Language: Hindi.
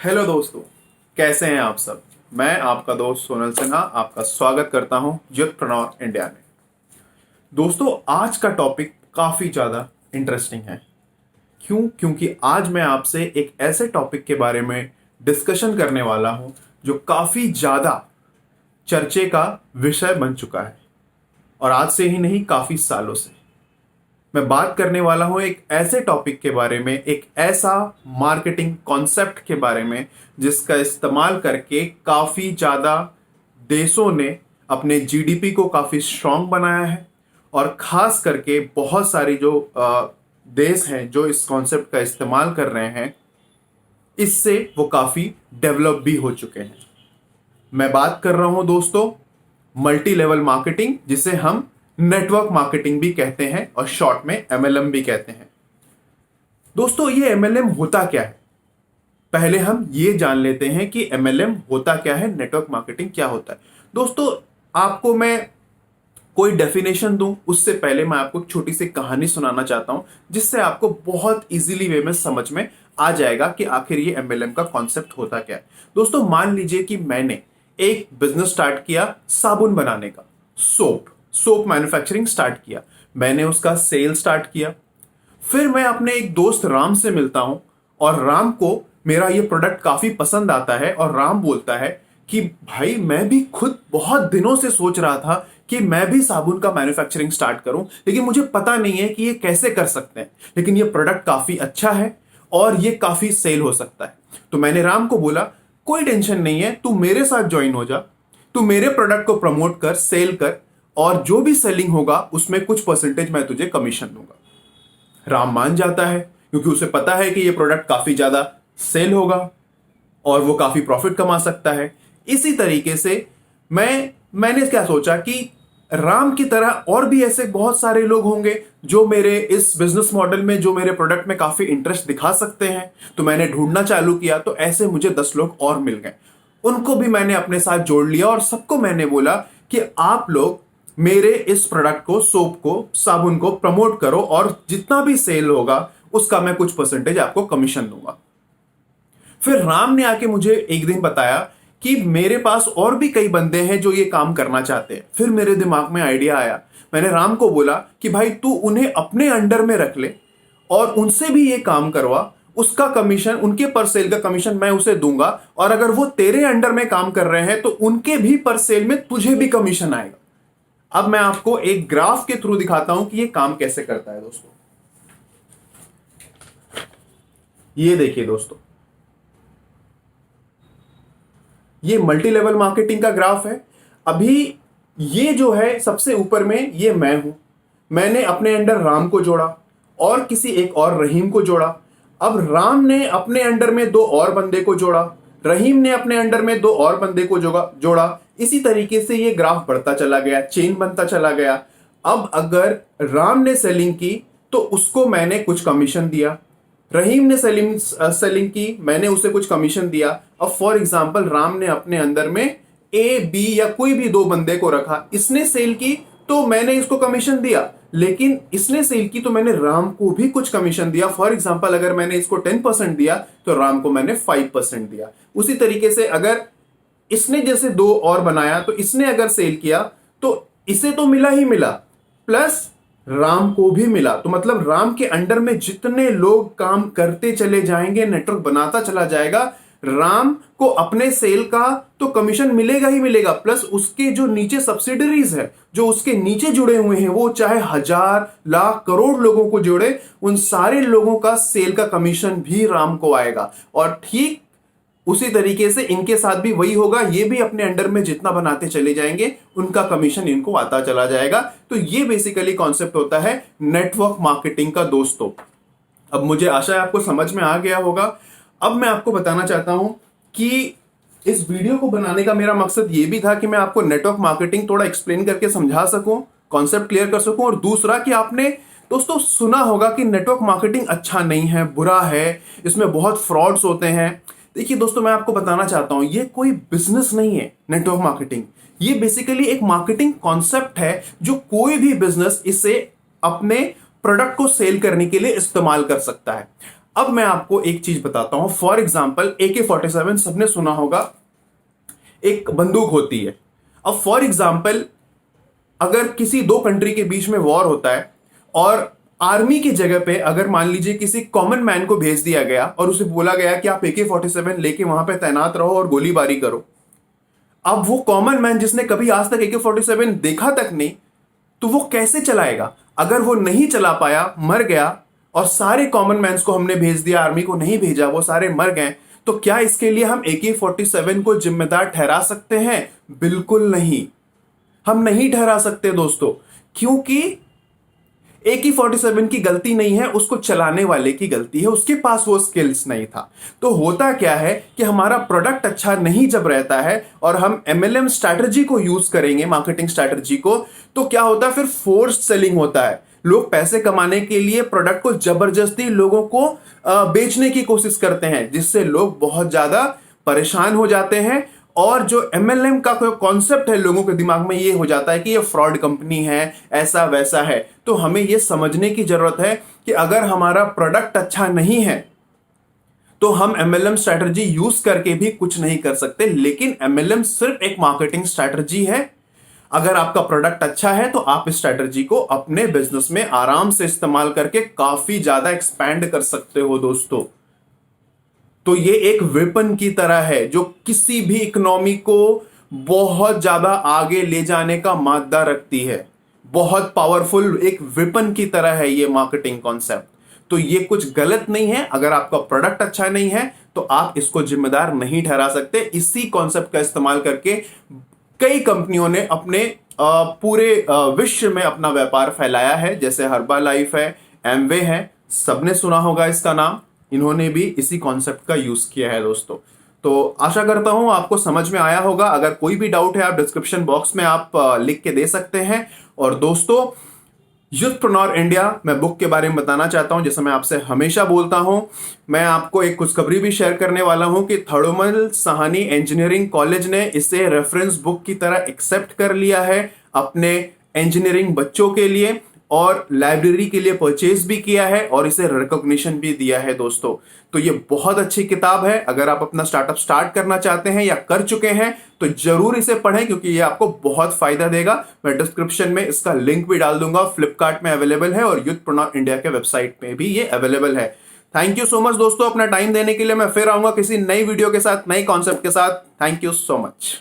हेलो दोस्तों, कैसे हैं आप सब। मैं आपका दोस्त सोनल सिन्हा आपका स्वागत करता हूं यूथप्रेन्योर इंडिया में। दोस्तों, आज का टॉपिक काफी ज्यादा इंटरेस्टिंग है। क्योंकि आज मैं आपसे एक ऐसे टॉपिक के बारे में डिस्कशन करने वाला हूं जो काफी ज्यादा चर्चे का विषय बन चुका है, और आज से ही नहीं, काफी सालों से। मैं बात करने वाला हूं एक ऐसे टॉपिक के बारे में, एक ऐसा मार्केटिंग कॉन्सेप्ट के बारे में जिसका इस्तेमाल करके काफी ज्यादा देशों ने अपने जीडीपी को काफी स्ट्रांग बनाया है, और खास करके बहुत सारी जो देश हैं जो इस कॉन्सेप्ट का इस्तेमाल कर रहे हैं, इससे वो काफी डेवलप भी हो चुके हैं। मैं बात कर रहा हूं दोस्तों मल्टी लेवल मार्केटिंग, जिसे हम नेटवर्क मार्केटिंग भी कहते हैं और शॉर्ट में एमएलएम भी कहते हैं। दोस्तों, ये एमएलएम होता क्या है, पहले हम ये जान लेते हैं कि एमएलएम होता क्या है, नेटवर्क मार्केटिंग क्या होता है। दोस्तों, आपको मैं कोई डेफिनेशन दूं उससे पहले मैं आपको एक छोटी सी कहानी सुनाना चाहता हूं, जिससे आपको बहुत इजीली वे में समझ में आ जाएगा कि आखिर ये एमएलएम का कॉन्सेप्ट होता क्या है। दोस्तों, मान लीजिए कि मैंने एक बिजनेस स्टार्ट किया साबुन बनाने का, सोप मैन्युफैक्चरिंग स्टार्ट किया। मैंने उसका सेल स्टार्ट किया। फिर मैं अपने एक दोस्त राम से मिलता हूं, और राम को मेरा ये प्रोडक्ट काफी पसंद आता है, और राम बोलता है कि भाई, मैं भी खुद बहुत दिनों से सोच रहा था कि मैं भी साबुन का मैन्युफैक्चरिंग स्टार्ट करूं, लेकिन मुझे पता नहीं है कि ये कैसे कर सकते हैं, लेकिन ये प्रोडक्ट काफी अच्छा है और ये काफी सेल हो सकता है। तो मैंने राम को बोला, कोई टेंशन नहीं है, तू मेरे साथ ज्वाइन हो जा, तू मेरे प्रोडक्ट को प्रमोट कर, सेल कर, और जो भी सेलिंग होगा उसमें कुछ परसेंटेज मैं तुझे कमीशन दूंगा। राम मान जाता है, क्योंकि उसे पता है कि ये प्रोडक्ट काफी ज्यादा सेल होगा और वो काफी प्रॉफिट कमा सकता है। इसी तरीके से मैंने क्या सोचा कि राम की तरह और भी ऐसे बहुत सारे लोग होंगे जो मेरे इस बिजनेस मॉडल में, जो मेरे प्रोडक्ट में काफी इंटरेस्ट दिखा सकते हैं। तो मैंने ढूंढना चालू किया, तो ऐसे मुझे 10 लोग और मिल गए। उनको भी मैंने अपने साथ जोड़ लिया, और सबको मैंने बोला कि आप लोग मेरे इस प्रोडक्ट को, सोप को, साबुन को प्रमोट करो, और जितना भी सेल होगा उसका मैं कुछ परसेंटेज आपको कमीशन दूंगा। फिर राम ने आके मुझे एक दिन बताया कि मेरे पास और भी कई बंदे हैं जो ये काम करना चाहते हैं। फिर मेरे दिमाग में आइडिया आया। मैंने राम को बोला कि भाई, तू उन्हें अपने अंडर में रख ले और उनसे भी ये काम करवा, उसका कमीशन, उनके पर सेल का कमीशन मैं उसे दूंगा, और अगर वो तेरे अंडर में काम कर रहे हैं तो उनके भी पर सेल में तुझे भी कमीशन आएगा। अब मैं आपको एक ग्राफ के थ्रू दिखाता हूं कि ये काम कैसे करता है। दोस्तों, ये देखिए दोस्तों, ये मल्टी लेवल मार्केटिंग का ग्राफ है। अभी ये जो है सबसे ऊपर में, ये मैं हूं। मैंने अपने अंडर राम को जोड़ा और किसी एक और रहीम को जोड़ा। अब राम ने अपने अंडर में 2 और बंदे को जोड़ा, रहीम ने अपने अंडर में 2 और बंदे को जोड़ा। इसी तरीके से ये ग्राफ बढ़ता चला गया, चेन बनता चला गया। अब अगर राम ने सेलिंग की तो उसको मैंने कुछ कमीशन दिया, रहीम ने सेलिंग की, मैंने उसे कुछ कमीशन दिया। अब फॉर एग्जांपल, राम ने अपने अंदर में ए, बी या कोई भी 2 बंदे को रखा, इसने सेल की तो मैंने इसको कमीशन दिया, लेकिन इसने सेल की तो मैंने राम को भी कुछ कमीशन दिया। फॉर एग्जांपल, अगर मैंने इसको 10% दिया तो राम को मैंने 5% दिया। उसी तरीके से अगर इसने जैसे 2 और बनाया तो इसने अगर सेल किया तो इसे तो मिला ही मिला, प्लस राम को भी मिला। तो मतलब राम के अंडर में जितने लोग काम करते चले जाएंगे, नेटवर्क बनाता चला जाएगा, राम को अपने सेल का तो कमीशन मिलेगा ही मिलेगा, प्लस उसके जो नीचे सब्सिडरीज है, जो उसके नीचे जुड़े हुए हैं, वो चाहे 1000, लाख, करोड़ लोगों को जोड़े, उन सारे लोगों का सेल का कमीशन भी राम को आएगा। और ठीक उसी तरीके से इनके साथ भी वही होगा, ये भी अपने अंडर में जितना बनाते चले जाएंगे उनका कमीशन इनको आता चला जाएगा। तो ये बेसिकली कॉन्सेप्ट होता है नेटवर्क मार्केटिंग का। दोस्तों, अब मुझे आशा है आपको समझ में आ गया होगा। अब मैं आपको बताना चाहता हूं कि इस वीडियो को बनाने का मेरा मकसद ये भी था कि मैं आपको नेटवर्क मार्केटिंग थोड़ा एक्सप्लेन करके समझा सकूं, कॉन्सेप्ट क्लियर कर सकूं, और दूसरा कि आपने दोस्तों सुना होगा कि नेटवर्क मार्केटिंग अच्छा नहीं है, बुरा है, इसमें बहुत फ्रॉड्स होते हैं। देखिए दोस्तों, मैं आपको बताना चाहता हूं, ये कोई बिजनेस नहीं है नेटवर्क मार्केटिंग। ये बेसिकली एक मार्केटिंग कॉन्सेप्ट है जो कोई भी बिजनेस इसे अपने प्रोडक्ट को सेल करने के लिए इस्तेमाल कर सकता है। अब मैं आपको एक चीज बताता हूं। फॉर एग्जाम्पल AK-47 सबने सुना होगा, एक बंदूक होती है। अब फॉर एग्जाम्पल अगर किसी दो कंट्री के बीच में वॉर होता है और आर्मी की जगह पे अगर मान लीजिए किसी कॉमन मैन को भेज दिया गया और उसे बोला गया कि आप AK-47 लेके वहां पे तैनात रहो और गोलीबारी करो। अब वो कॉमन मैन जिसने कभी आज तक AK-47 देखा तक नहीं, तो वो कैसे चलाएगा? अगर वो नहीं चला पाया, मर गया, और सारे कॉमन मैन्स को हमने भेज दिया, आर्मी को नहीं भेजा, वो सारे मर गए, तो क्या इसके लिए हम AK-47 को जिम्मेदार ठहरा सकते हैं? बिल्कुल नहीं, हम नहीं ठहरा सकते दोस्तों, क्योंकि AK-47 की गलती नहीं है, उसको चलाने वाले की गलती है, उसके पास वो स्किल्स नहीं था। तो होता क्या है कि हमारा प्रोडक्ट अच्छा नहीं जब रहता है और हम MLM स्ट्रैटेजी को यूज करेंगे, मार्केटिंग स्ट्रैटेजी को, तो क्या होता है फिर? फोर्स्ड सेलिंग होता है। लोग पैसे कमाने के लिए प्रोडक्ट को जबरदस्ती लोगों को बेचने की कोशिश करते हैं, जिससे लोग बहुत ज्यादा परेशान हो जाते हैं। और जो MLM का कोई कॉन्सेप्ट है लोगों के दिमाग में, ये हो जाता है कि ये फ्रॉड कंपनी है, ऐसा वैसा है। तो हमें ये समझने की जरूरत है कि अगर हमारा प्रोडक्ट अच्छा नहीं है तो हम MLM स्ट्रैटेजी यूज करके भी कुछ नहीं कर सकते। लेकिन MLM सिर्फ एक मार्केटिंग स्ट्रैटेजी है। अगर आपका प्रोडक्ट अच्छा है तो आप इस स्ट्रैटेजी को अपने बिजनेस में आराम से इस्तेमाल करके काफी ज्यादा एक्सपैंड कर सकते हो दोस्तों। तो ये एक वेपन की तरह है जो किसी भी इकोनॉमी को बहुत ज्यादा आगे ले जाने का मादा रखती है। बहुत पावरफुल एक वेपन की तरह है ये मार्केटिंग कॉन्सेप्ट। तो ये कुछ गलत नहीं है। अगर आपका प्रोडक्ट अच्छा नहीं है तो आप इसको जिम्मेदार नहीं ठहरा सकते। इसी कॉन्सेप्ट का इस्तेमाल करके कई कंपनियों ने अपने पूरे विश्व में अपना व्यापार फैलाया है, जैसे हर्बालाइफ है, एमवे है, सबने सुना होगा इसका नाम। इन्होंने भी इसी कॉन्सेप्ट का यूज किया है दोस्तों। तो आशा करता हूं आपको समझ में आया होगा। अगर कोई भी डाउट है आप डिस्क्रिप्शन बॉक्स में आप लिख के दे सकते हैं। और दोस्तों, यूथप्रेन्योर इंडिया मैं बुक के बारे में बताना चाहता हूं, जैसे मैं आपसे हमेशा बोलता हूं। मैं आपको एक खुशखबरी भी शेयर करने वाला हूं कि थर्डोमल साहनी इंजीनियरिंग कॉलेज ने इसे रेफरेंस बुक की तरह एक्सेप्ट कर लिया है अपने इंजीनियरिंग बच्चों के लिए, और लाइब्रेरी के लिए परचेज भी किया है और इसे रिकॉग्निशन भी दिया है दोस्तों। तो ये बहुत अच्छी किताब है। अगर आप अपना स्टार्टअप स्टार्ट करना चाहते हैं या कर चुके हैं तो जरूर इसे पढ़ें, क्योंकि ये आपको बहुत फायदा देगा। मैं डिस्क्रिप्शन में इसका लिंक भी डाल दूंगा। फ्लिपकार्ट में अवेलेबल है और यूथप्रेन्योर इंडिया के वेबसाइट पे भी ये अवेलेबल है। थैंक यू सो मच दोस्तों अपना टाइम देने के लिए। मैं फिर आऊंगा किसी नई वीडियो के साथ, नई कॉन्सेप्ट के साथ। Thank you so much.